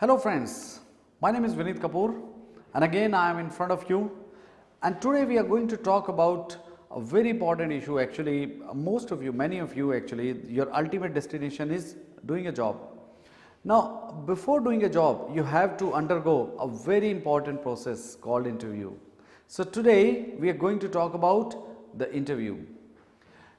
Hello friends, my name is Vinit Kapoor and again I am in front of you, and today we are going to talk about a very important issue. Actually, most of you, many of you actually, your ultimate destination is doing a job. Now, before doing a job, you have to undergo a very important process called interview. So today we are going to talk about the interview.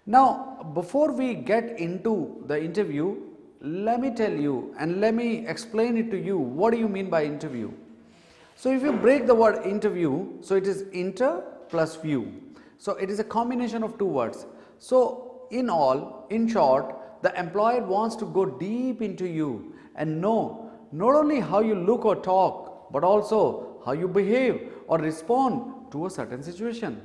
Now, before we get into the interview, let me tell you and let me explain it to you. What do you mean by interview? So, if you break the word interview, so it is inter plus view. So, it is a combination of two words. So, in short, the employer wants to go deep into you and know not only how you look or talk, but also how you behave or respond to a certain situation.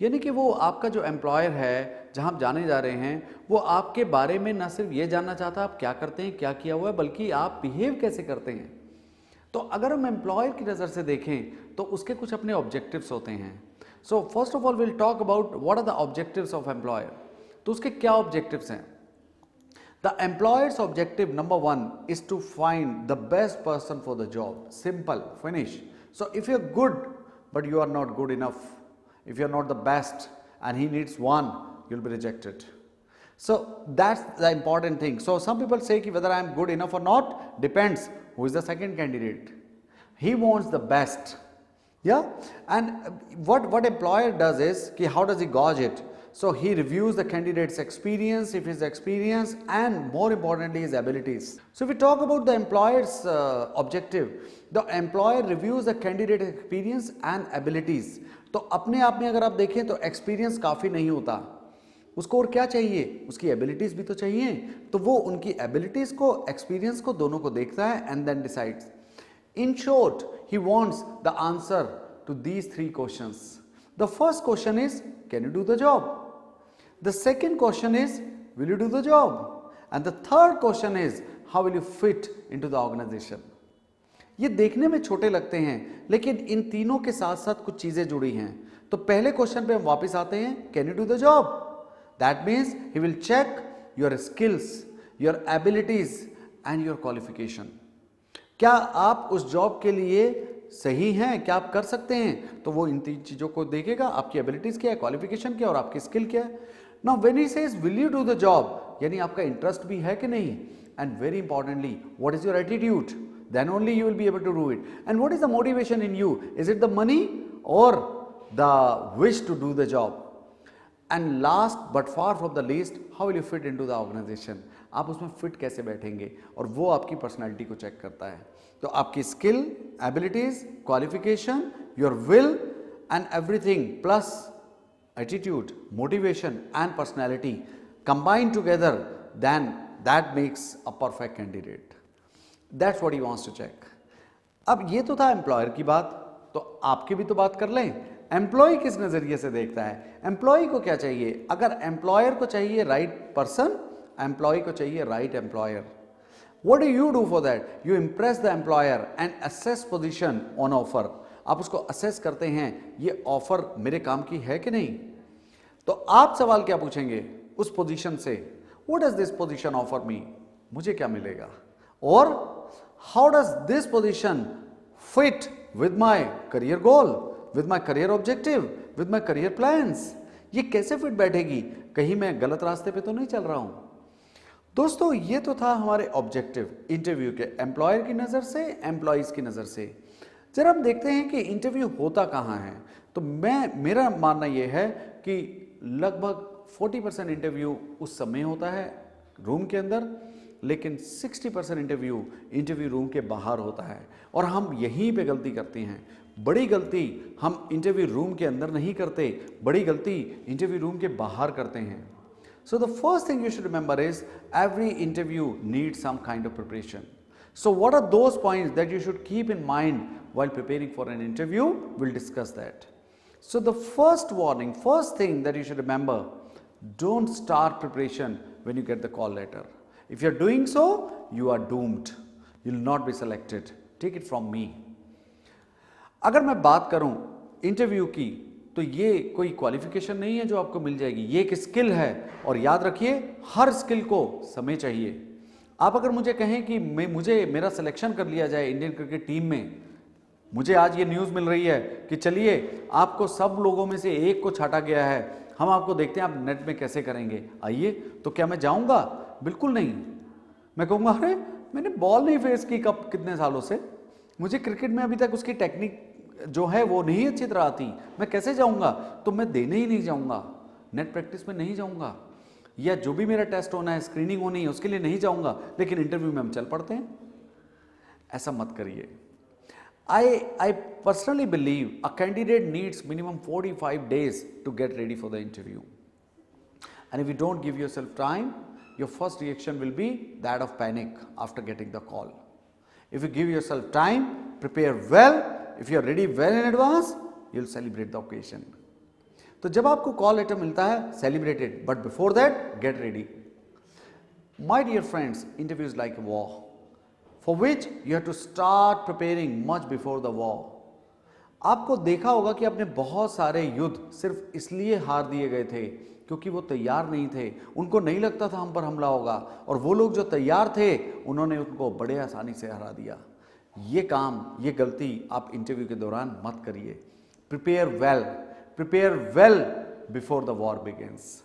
यानी कि वो आपका जो employer है, जहाँ आप जाने जा रहे हैं, वो आपके बारे में ना सिर्फ ये जानना चाहता आप क्या करते हैं, क्या किया हुआ है, बल्कि आप बिहेव कैसे करते हैं. तो अगर हम एम्प्लॉयर की नज़र से देखें तो उसके कुछ अपने ऑब्जेक्टिव्स होते हैं. So first of all will talk about what are the objectives of employer. तो उसके क्या ऑब्जेक्टिव्स हैं? The employer's objective number 1 is to find the best person for the job. Simple, finish. So if you are good but you are not good enough, if you are not the best and he needs one, you'll be rejected. So that's the important thing. So some people say ki whether I am good enough or not depends who is the second candidate. He wants the best. Yeah, and what employer does is ki how does he gauge it? So he reviews the candidate's experience, if his experience, and more importantly his abilities. So if we talk about the employer's objective, the employer reviews the candidate's experience and abilities. तो अपने आप में अगर आप देखें तो experience काफ़ी नहीं होता, उसको और क्या चाहिए, उसकी एबिलिटीज़ भी तो चाहिए. तो वो उनकी एबिलिटीज़ को, एक्सपीरियंस को, दोनों को देखता है and then decides. In short, he wants the answer to these 3 questions. The first question is can you do the job. The second question is will you do the job. And the third question is how will you fit into the organization. ये देखने में छोटे लगते हैं, लेकिन इन तीनों के साथ साथ कुछ चीजें जुड़ी हैं. तो पहले क्वेश्चन पे हम वापस आते हैं, can you do the job. That means he will check your skills, your abilities and your qualification. क्या आप उस जॉब के लिए सही हैं, क्या आप कर सकते हैं. तो वो इन 3 चीजों को देखेगा, आपकी एबिलिटीज क्या है, क्वालिफिकेशन क्या है और आपकी स्किल क्या है. Now when he says will you do the job, यानी आपका इंटरेस्ट भी है कि नहीं, and very importantly what is your attitude. Then only you will be able to do it. And what is the motivation in you? Is it the money or the wish to do the job? And last but far from the least, how will you fit into the organization? आप उसमें fit कैसे बैठेंगे, और वो आपकी personality को check करता है. तो आपकी skill, abilities, qualification, your will and everything plus attitude, motivation and personality combine together, then that makes a perfect candidate. That's what he wants to check. अब ये तो था एम्प्लॉयर की बात, तो आपकी भी तो बात कर लें. एम्प्लॉय किस नजरिए से देखता है, एम्प्लॉय को क्या चाहिए. अगर एम्प्लॉयर को चाहिए राइट पर्सन, एम्प्लॉय को चाहिए right employer. What do you do for that? You Impress the employer and assess position on offer. आप उसको असेस करते हैं, ये ऑफर मेरे काम की है कि नहीं. तो आप सवाल क्या पूछेंगे उस पोजीशन से, what does this position offer me, मुझे क्या मिलेगा, और how does this position fit with my career goal, with my career objective, with my career plans. ये कैसे फिट बैठेगी, कहीं मैं गलत रास्ते पे तो नहीं चल रहा हूं. दोस्तों, ये तो था हमारे ऑब्जेक्टिव इंटरव्यू के, एम्प्लॉयर की नज़र से, एम्प्लॉयज़ की नज़र से. जरा हम देखते हैं कि इंटरव्यू होता कहाँ है. तो मेरा मानना ये है कि लगभग 40% इंटरव्यू उस समय होता है रूम के अंदर, लेकिन 60% इंटरव्यू रूम के बाहर होता है. और हम यहीं पे गलती करते हैं. बड़ी गलती हम इंटरव्यू रूम के अंदर नहीं करते, बड़ी गलती इंटरव्यू रूम के बाहर करते हैं. So the first thing you should remember is every interview needs some kind of preparation. So what are those points that you should keep in mind while preparing for an interview. Will discuss that. So the first warning, first thing that you should remember, don't start preparation when you get the call letter. If you are doing so, you are doomed. You will not be selected. Take it from me. अगर मैं बात करूं interview की, तो ये कोई qualification नहीं है जो आपको मिल जाएगी, ये एक स्किल है. और याद रखिए, हर स्किल को समय चाहिए. आप अगर मुझे कहें कि मुझे मेरा सिलेक्शन कर लिया जाए इंडियन क्रिकेट टीम में, मुझे आज ये न्यूज़ मिल रही है कि चलिए आपको सब लोगों में से एक को छाटा गया है, हम आपको देखते हैं आप नेट में कैसे करेंगे, आइए, तो क्या मैं जाऊंगा? बिल्कुल नहीं। मैं कहूँगा अरे मैंने बॉल नहीं फेस की कब कितने सालों से, मुझे क्रिकेट में अभी तक उसकी टेक्निक जो है वो नहीं अच्छी तरह आती, मैं कैसे जाऊँगा? तो मैं देने ही नहीं जाऊँगा, नेट प्रैक्टिस में नहीं जाऊँगा, या जो भी मेरा टेस्ट होना है, स्क्रीनिंग होनी है, उसके लिए नहीं जाऊँगा, लेकिन इंटरव्यू में हम चल पड़ते हैं। ऐसा मत करिए। I personally believe a candidate needs minimum 45 days to get ready for the interview. And if you don't give yourself time, your first reaction will be that of panic after getting the call. If you give yourself time, prepare well, if you are ready well in advance, you'll celebrate the occasion. तो जब आपको call letter मिलता है, celebrate it, but before that, get ready. My dear friends, interview is like a war, for which you have to start preparing much before the war. आपको देखा होगा कि आपने बहुत सारे युद्ध सिर्फ इसलिए हार दिए गए थे क्योंकि वो तैयार नहीं थे, उनको नहीं लगता था हम पर हमला होगा, और वो लोग जो तैयार थे उन्होंने उनको बड़े आसानी से हरा दिया। ये काम, ये गलती आप इंटरव्यू के दौरान मत करिए। Prepare well before the war begins.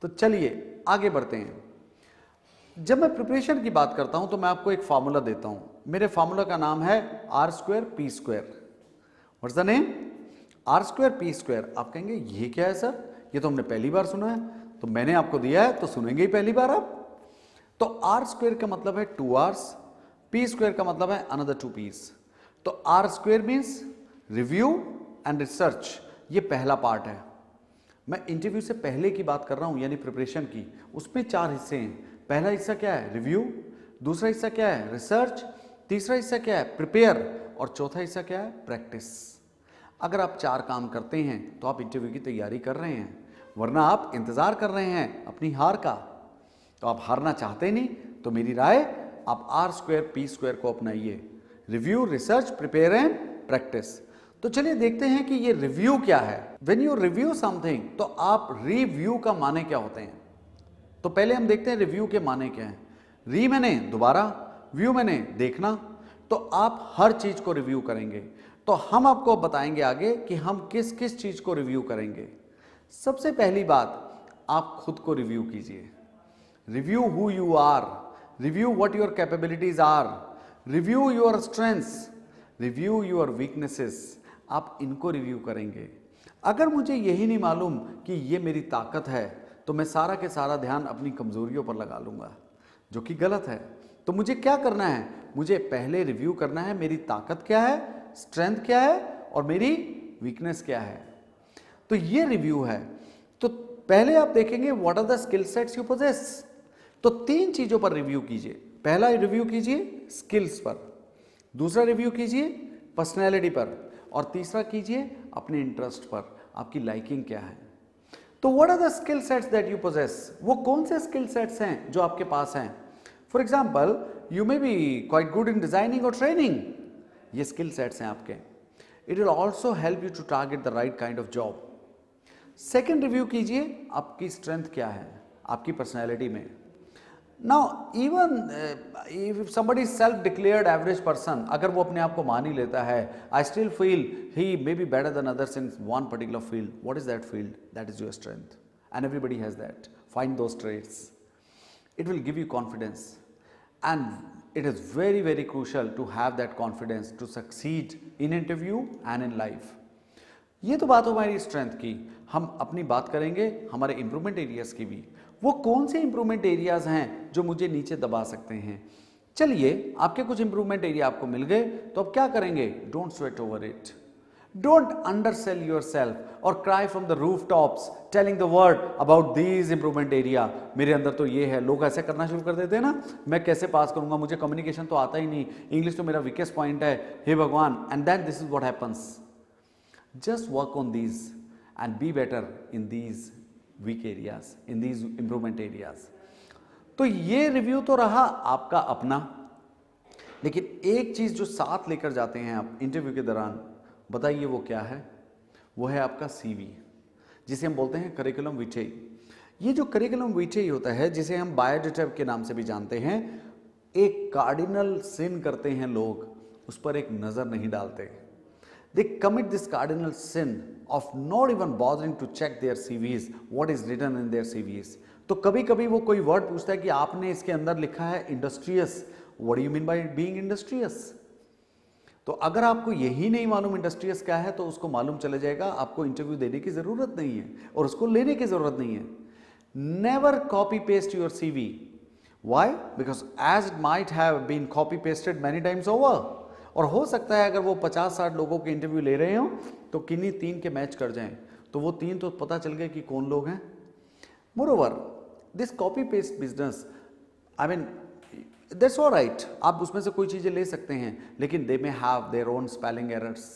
तो चलिए आगे बढ़ते हैं। जब मैं प्रिपरेशन की बात करता हूं तो मैं आपको एक फार्मूला देता हूं। मेरे फार्मूला का नाम है R² P²। What's the name? R² P²। आप कहेंगे ये क्या है सर, ये तो हमने पहली बार सुना है। तो मैंने आपको दिया है तो सुनेंगे ही पहली बार आप। तो R² का मतलब है 2 Rs, P² का मतलब है another 2 Ps। तो R² means review and research, ये पहला पार्ट है। मैं इंटरव्यू से पहले की बात कर रहा हूं, यानी प्रिपरेशन की। उसमें 4 हिस्से हैं। पहला हिस्सा क्या है? रिव्यू। दूसरा हिस्सा क्या है? रिसर्च। तीसरा हिस्सा क्या है? प्रिपेयर। और चौथा हिस्सा क्या है? प्रैक्टिस। अगर आप 4 काम करते हैं तो आप इंटरव्यू की तैयारी कर रहे हैं, वरना आप इंतजार कर रहे हैं अपनी हार का। तो आप हारना चाहते नहीं, तो मेरी राय आप R² P² को अपनाइए। Review, research, prepare and practice. तो चलिए देखते हैं कि ये रिव्यू क्या है। व्हेन यू रिव्यू समथिंग, तो आप रिव्यू का माने क्या होते हैं। तो पहले हम देखते हैं रिव्यू के माने क्या हैं। री मैंने दोबारा, व्यू मैंने देखना। तो आप हर चीज को रिव्यू करेंगे। तो हम आपको बताएंगे आगे कि हम किस किस चीज को रिव्यू करेंगे। सबसे पहली बात, आप खुद को रिव्यू कीजिए। Review who you are, review what your capabilities are, review your strengths, review your weaknesses. आप इनको रिव्यू करेंगे। अगर मुझे यही नहीं मालूम कि ये मेरी ताकत है, तो मैं सारा के सारा ध्यान अपनी कमजोरियों पर लगा लूंगा, जो कि गलत है। तो मुझे क्या करना है? मुझे पहले रिव्यू करना है मेरी ताकत क्या है, स्ट्रेंथ क्या है और मेरी वीकनेस क्या है। तो ये रिव्यू है। तो पहले आप देखेंगे what are the skill sets you possess. तो 3 चीजों पर रिव्यू कीजिए। पहला रिव्यू कीजिए स्किल्स पर, दूसरा रिव्यू कीजिए पर्सनैलिटी पर, और तीसरा कीजिए अपने इंटरेस्ट पर, आपकी लाइकिंग क्या है। तो what are the skill sets that you possess? वो कौन से स्किल सेट्स हैं जो आपके पास हैं? For example, you may be quite good in designing और ट्रेनिंग। ये स्किल सेट्स हैं आपके। It will also help you to target the right kind of job. Second review कीजिए आपकी स्ट्रेंथ क्या है आपकी पर्सनैलिटी में। Now, even if somebody is self-declared average person, अगर वो अपने आप को मान ही लेता है, I still feel he may be better than others in one particular field. What is that field? That is your strength. And everybody has that. Find those traits. It will give you confidence. And it is very, very crucial to have that confidence to succeed in interview and in life. ये तो बात हो हमारी strength की। हम अपनी बात करेंगे हमारे इंप्रूवमेंट एरियाज की भी। वो कौन से इंप्रूवमेंट एरियाज हैं जो मुझे नीचे दबा सकते हैं? चलिए, आपके कुछ इंप्रूवमेंट एरिया आपको मिल गए, तो अब क्या करेंगे? Don't sweat over it, don't undersell yourself और cry from the roof tops telling the word about these improvement area. मेरे अंदर तो ये है। लोग ऐसे करना शुरू कर देते हैं ना, मैं कैसे पास करूंगा, मुझे कम्युनिकेशन तो आता ही नहीं, इंग्लिश तो मेरा वीकेस्ट पॉइंट है, हे भगवान। And then this is what happens. Just work on these and be better in these weak areas, in these improvement areas. तो ये रिव्यू तो रहा आपका अपना, लेकिन एक चीज जो साथ लेकर जाते हैं आप इंटरव्यू के दौरान, बताइए वो क्या है? वो है आपका CV, जिसे हम बोलते हैं करिकुलम विटे। ये जो करिकुलम विटे होता है, जिसे हम बायोडाटा के नाम से भी जानते हैं, एक कार्डिनल सिन करते हैं लोग, उस पर एक नजर नहीं डालते। They commit this cardinal sin of not even bothering to check their CVs, what is written in their CVs. तो कभी कभी वो कोई वर्ड पूछता है कि आपने इसके अंदर लिखा है industrious, what do you mean by being industrious? तो अगर आपको यही नहीं मालूम इंडस्ट्रियस क्या है, तो उसको मालूम चला जाएगा, आपको इंटरव्यू देने की जरूरत नहीं है और उसको लेने की जरूरत नहीं है। Never copy paste your CV. Why? Because as it might have been copy pasted many times over. और हो सकता है अगर वो 50-60 लोगों के इंटरव्यू ले रहे हो तो किन्हीं 3 के मैच कर जाएं, तो वो 3 तो पता चल गए कि कौन लोग हैं। Moreover this copy paste business, I mean that's alright, आप उसमें से कोई चीज़ें ले सकते हैं, लेकिन they may have their own spelling errors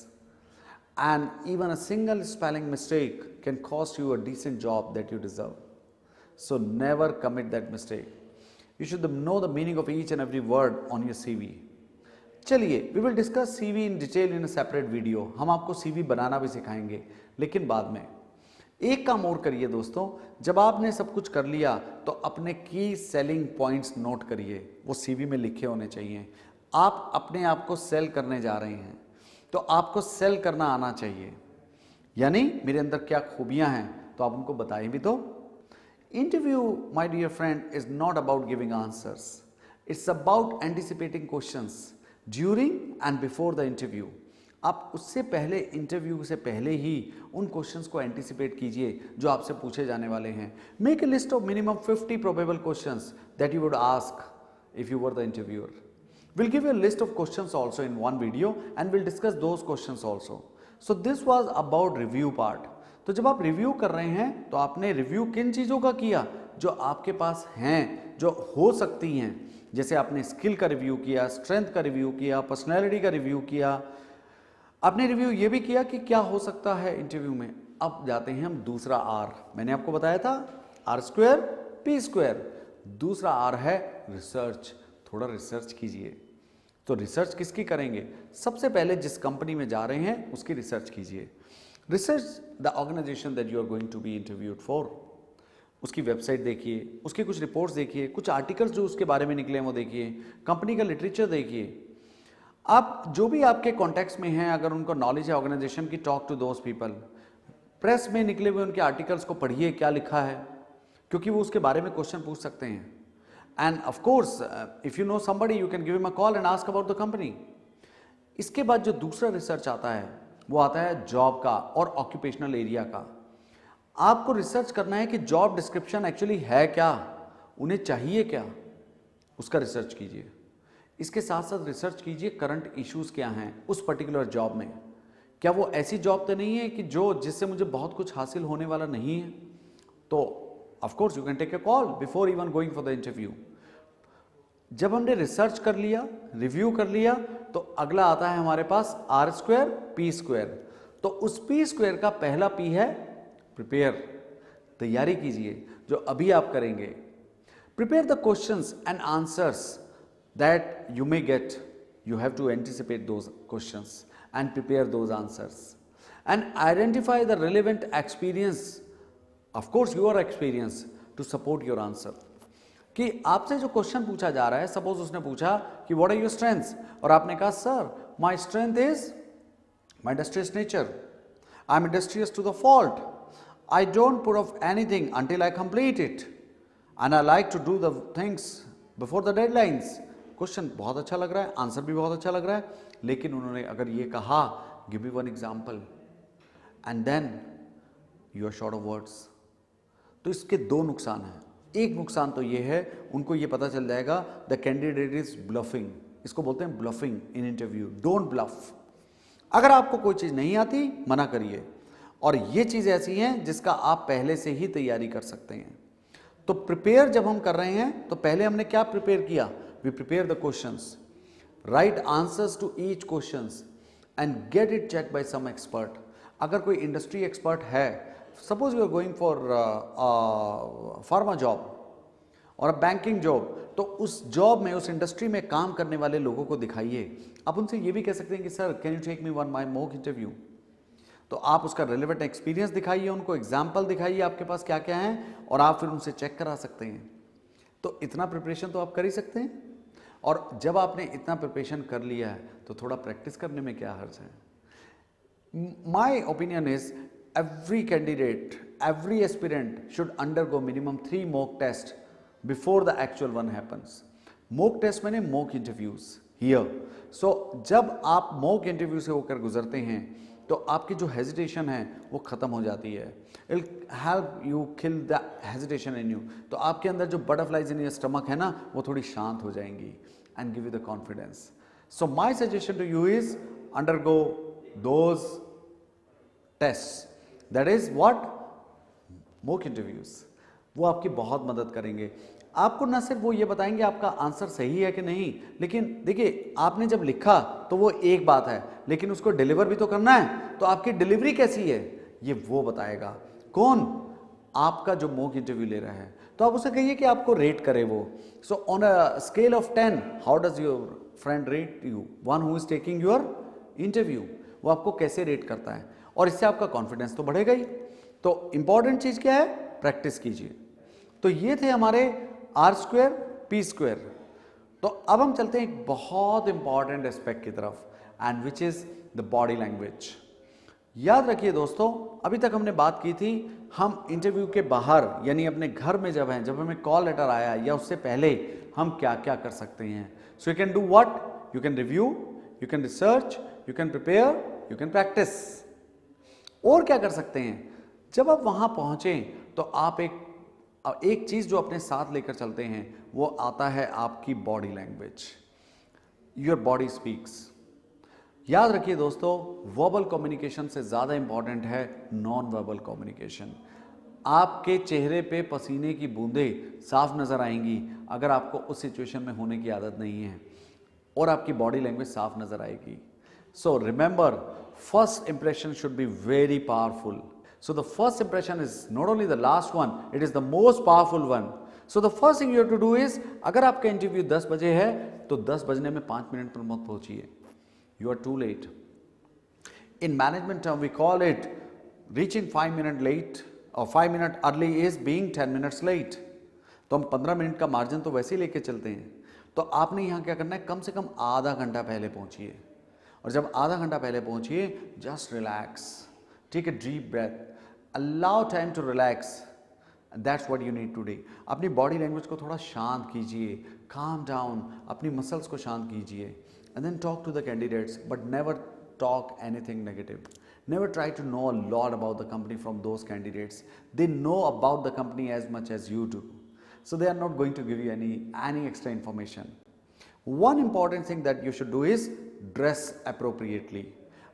and even a single spelling mistake can cost you a decent job that you deserve. So never commit that mistake. You should know the meaning of each and every word on your CV. चलिए, we will discuss CV in detail in a separate video. हम आपको CV बनाना भी सिखाएंगे, लेकिन बाद में. एक काम और करिए दोस्तों, जब आपने सब कुछ कर लिया तो अपने की सेलिंग पॉइंट्स नोट करिए, वो CV में लिखे होने चाहिए. आप अपने आप को सेल करने जा रहे हैं तो आपको सेल करना आना चाहिए, यानी मेरे अंदर क्या खूबियां हैं तो आप उनको बताएं भी तो. Interview my dear friend is not about giving answers, it's about anticipating questions during and before the interview. आप उससे पहले, इंटरव्यू से पहले ही उन क्वेश्चंस को एंटिसिपेट कीजिए जो आपसे पूछे जाने वाले हैं. Make a list of minimum 50 probable questions that you would ask if you were the interviewer. Will give you a list of questions also in one video and will discuss those questions also. So this was about review part. तो जब आप review कर रहे हैं तो आपने review किन चीज़ों का किया जो आपके पास हैं, जो हो सकती हैं. जैसे आपने स्किल का रिव्यू किया, स्ट्रेंथ का रिव्यू किया, पर्सनैलिटी का रिव्यू किया. आपने रिव्यू ये भी किया कि क्या हो सकता है इंटरव्यू में. अब जाते हैं हम दूसरा R. मैंने आपको बताया था R² P². दूसरा R है रिसर्च. थोड़ा रिसर्च कीजिए. तो रिसर्च किसकी करेंगे? सबसे पहले जिस कंपनी में जा रहे हैं उसकी रिसर्च कीजिए. Research the organization that you are going to be interviewed for. उसकी वेबसाइट देखिए, उसके कुछ रिपोर्ट्स देखिए, कुछ आर्टिकल्स जो उसके बारे में निकले हैं वो देखिए, कंपनी का लिटरेचर देखिए. आप जो भी आपके कॉन्टेक्ट्स में हैं, अगर उनको नॉलेज है ऑर्गेनाइजेशन की, talk to those people. Press में निकले हुए उनके आर्टिकल्स को पढ़िए, क्या लिखा है, क्योंकि वो उसके बारे में क्वेश्चन पूछ सकते हैं. End of course if you know somebody you can give him a call and ask about the company. इसके बाद जो दूसरा रिसर्च आता है वो आता है जॉब का और ऑक्यूपेशनल एरिया का. आपको रिसर्च करना है कि जॉब डिस्क्रिप्शन एक्चुअली है क्या, उन्हें चाहिए क्या, उसका रिसर्च कीजिए. इसके साथ साथ रिसर्च कीजिए करंट इश्यूज क्या हैं उस पर्टिकुलर जॉब में. क्या वो ऐसी जॉब तो नहीं है कि जिससे मुझे बहुत कुछ हासिल होने वाला नहीं है, तो of course you can take a call before even going for the interview. जब हमने रिसर्च कर लिया, रिव्यू कर लिया, तो अगला आता है हमारे पास R² P². तो उस P² का पहला P है प्रिपेयर. तैयारी कीजिए जो अभी आप करेंगे. Prepare the questions and answers that you may get. You have to anticipate those questions and prepare those answers and identify the relevant experience, of course your experience, to support your answer. कि आपसे जो question पूछा जा रहा है, suppose उसने पूछा कि व्हाट आर योर स्ट्रेंथ्स, और आपने कहा sir my strength is my industrious nature, I am industrious to the fault, I don't put off anything until I complete it and I like to do the things before the deadlines. Question बहुत अच्छा लग रहा है, answer भी बहुत अच्छा लग रहा है, लेकिन उन्होंने अगर ये कहा give me one example and then you are short of words, तो इसके दो नुकसान हैं. एक नुकसान तो ये है, उनको ये पता चल जाएगा द कैंडिडेट इज ब्लफिंग. इसको बोलते हैं bluffing in interview. Don't bluff. अगर आपको कोई चीज़ नहीं आती, मना करिए. और ये चीज़ ऐसी हैं जिसका आप पहले से ही तैयारी कर सकते हैं. तो प्रिपेयर जब हम कर रहे हैं तो पहले हमने क्या प्रिपेयर किया? We prepare the questions, write answers to each questions and get it check by some expert. अगर कोई इंडस्ट्री एक्सपर्ट है, suppose you are going for pharma job और बैंकिंग जॉब, तो उस जॉब में, उस इंडस्ट्री में काम करने वाले लोगों को दिखाइए. आप उनसे ये भी कह सकते हैं कि sir can you take me one my mock interview. तो आप उसका रेलेवेंट एक्सपीरियंस दिखाइए, उनको एग्जाम्पल दिखाइए आपके पास क्या क्या है, और आप फिर उनसे चेक करा सकते हैं. तो इतना प्रिपरेशन तो आप कर ही सकते हैं. और जब आपने इतना प्रिपरेशन कर लिया है तो थोड़ा प्रैक्टिस करने में क्या हर्ज है? My opinion is every candidate, every aspirant should undergo minimum 3 mock tests before the actual one happens. Mock test मैंने mock interviews here. So जब आप mock interview से होकर गुजरते हैं तो आपकी जो hesitation है वो ख़त्म हो जाती है. It'll help you kill the hesitation in you. तो आपके अंदर जो butterflies in your stomach है ना वो थोड़ी शांत हो जाएंगी and give you the confidence. So my suggestion to you is undergo those tests, that is what mock interviews. वो आपकी बहुत मदद करेंगे. आपको ना सिर्फ वो ये बताएंगे आपका आंसर सही है कि नहीं, लेकिन देखिए आपने जब लिखा तो वो एक बात है, लेकिन उसको डिलीवर भी तो करना है, तो आपकी डिलीवरी कैसी है ये वो बताएगा. कौन? आपका जो मॉक इंटरव्यू ले रहा है. तो आप उसे कहिए कि आपको रेट करे वो. So on a scale of 10 how does your friend rate you, one who is taking your interview, वो आपको कैसे रेट करता है, और इससे आपका कॉन्फिडेंस तो बढ़ेगा ही. तो इंपॉर्टेंट चीज क्या है? प्रैक्टिस कीजिए. तो ये थे हमारे आर स्क्वायर पी स्क्वायर. तो अब हम चलते हैं एक बहुत इंपॉर्टेंट एस्पेक्ट की तरफ, and which is the body language. याद रखिए दोस्तों, अभी तक हमने बात की थी हम इंटरव्यू के बाहर यानी अपने घर में जब हैं, जब हमें कॉल लेटर आया या उससे पहले हम क्या क्या कर सकते हैं. So you can do what? You can review, you can research, you can prepare, you can practice. और क्या कर सकते हैं? जब आप वहां पहुंचे तो आप एक चीज जो अपने साथ लेकर चलते हैं वो आता है आपकी body language. Your body speaks. याद रखिए दोस्तों, वर्बल कम्युनिकेशन से ज्यादा इंपॉर्टेंट है नॉन वर्बल कम्युनिकेशन. आपके चेहरे पे पसीने की बूंदें साफ नजर आएंगी अगर आपको उस सिचुएशन में होने की आदत नहीं है, और आपकी बॉडी लैंग्वेज साफ नजर आएगी. So remember, first impression should be very powerful. So the first impression is not only the last one, it is the most powerful one. So the first thing you have to do is, अगर आपका interview 10 बजे है तो 10 बजने में 5 minute पर मत पहुंचिए. You are too late. In management term, we call it reaching 5 minutes late or 5 minutes early is being 10 minutes late. तो हम 15 मिनट का मार्जिन तो वैसे ही लेके चलते हैं. तो आपने यहाँ क्या करना है, कम से कम आधा घंटा पहले पहुंचिए. और जब आधा घंटा पहले पहुंचिए, just relax, take a deep breath, allow time to relax. That's what you need today. अपनी बॉडी लैंग्वेज को थोड़ा शांत कीजिए, काम डाउन, अपनी मसल्स को शांत कीजिए, and then talk to the candidates, but never talk anything negative. Never try to know a lot about the company from those candidates. They know about the company as much as you do. So they are not going to give you any extra information. One important thing that you should do is dress appropriately.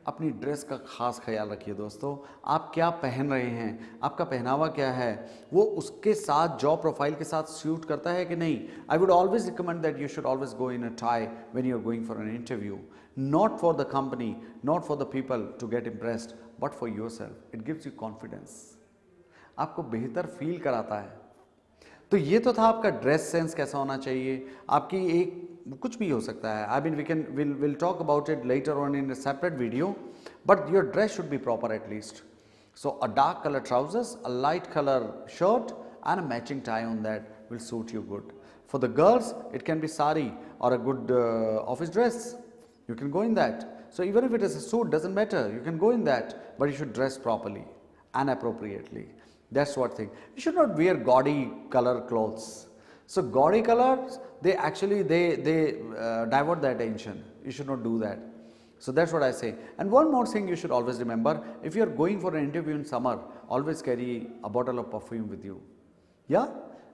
अपनी dress का खास ख्याल रखिए दोस्तों. आप क्या पहन रहे हैं, आपका पहनावा क्या है, वो उसके साथ जॉब प्रोफाइल के साथ सूट करता है कि नहीं. I would always recommend that you should always go in a tie when you are going for an interview. Not for the company, not for the people to get impressed, but for yourself. It gives you confidence, आपको बेहतर feel कराता है. तो ये तो था आपका dress sense कैसा होना चाहिए. आपकी एक कुछ भी हो सकता है. I mean we'll talk about it later on in a separate video, but your dress should be proper at least. So a dark color trousers, a light color shirt and a matching tie on that will suit you good. For the girls, it can be sari or a good office dress. You can go in that. So even if it is a suit, doesn't matter, you can go in that, but you should dress properly and appropriately. That's what thing. You should not wear gaudy color clothes. So gaudy colors, they actually divert the attention. You should not do that. So that's what I say. And one more thing you should always remember, if you are going for an interview in summer, always carry a bottle of perfume with you. Yeah?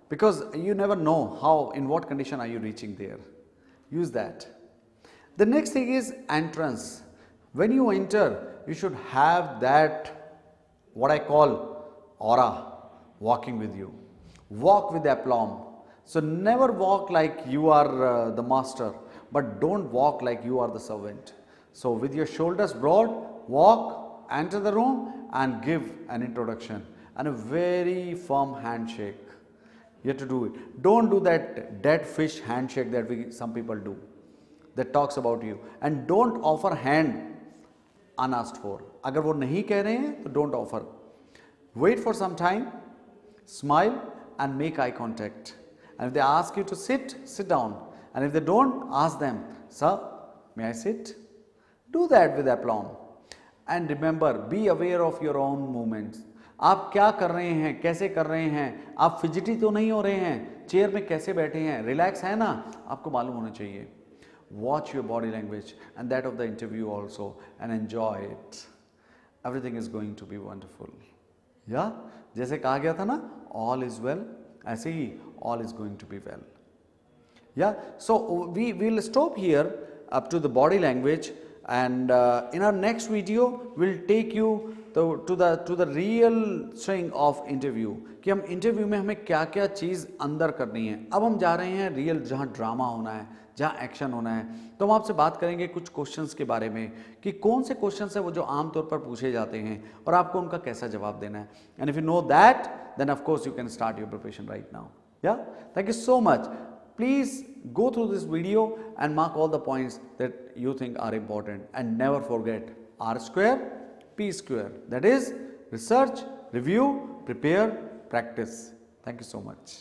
Because you never know in what condition are you reaching there. Use that. The next thing is entrance. When you enter, you should have that, what I call aura, walking with you. Walk with aplomb. So never walk like you are the master, but don't walk like you are the servant. So with your shoulders broad, walk, enter the room and give an introduction and a very firm handshake. You have to do it. Don't do that dead fish handshake that some people do, that talks about you. And don't offer hand unasked for. अगर वो नहीं कह रहे हैं तो don't offer. Wait for some time, smile and make eye contact. And if they ask you to sit, sit down. And if they don't, ask them, sir, may I sit? Do that with aplomb. And remember, be aware of your own movements. आप क्या कर रहे हैं, कैसे कर रहे हैं, आप फिजिटी तो नहीं हो रहे हैं, चेयर में कैसे बैठे हैं, रिलैक्स है ना, आपको मालूम होना चाहिए. Watch your body language and that of the interview also and enjoy it. Everything is going to be wonderful. Yeah? जैसे कहा गया था ना, all is well, ऐसे ही all is going to be well. Yeah? So we will stop here up to the body language, and in our next video we'll take you to the real swing of interview कि हम interview में हमें क्या क्या चीज़ अंदर करनी है. अब हम जा रहे हैं रियल, जहाँ ड्रामा होना है, जहाँ एक्शन होना है. तो हम आपसे बात करेंगे कुछ क्वेश्चंस के बारे में कि कौन से क्वेश्चंस है वो जो आमतौर पर पूछे जाते हैं और आपको उनका कैसा जवाब देना है. And if you know that, then of course you can start your preparation right now. Yeah, thank you so much. Please go through this video and mark all the points that you think are important, and never forget R square, P square, that is research, review, prepare, practice. Thank you so much.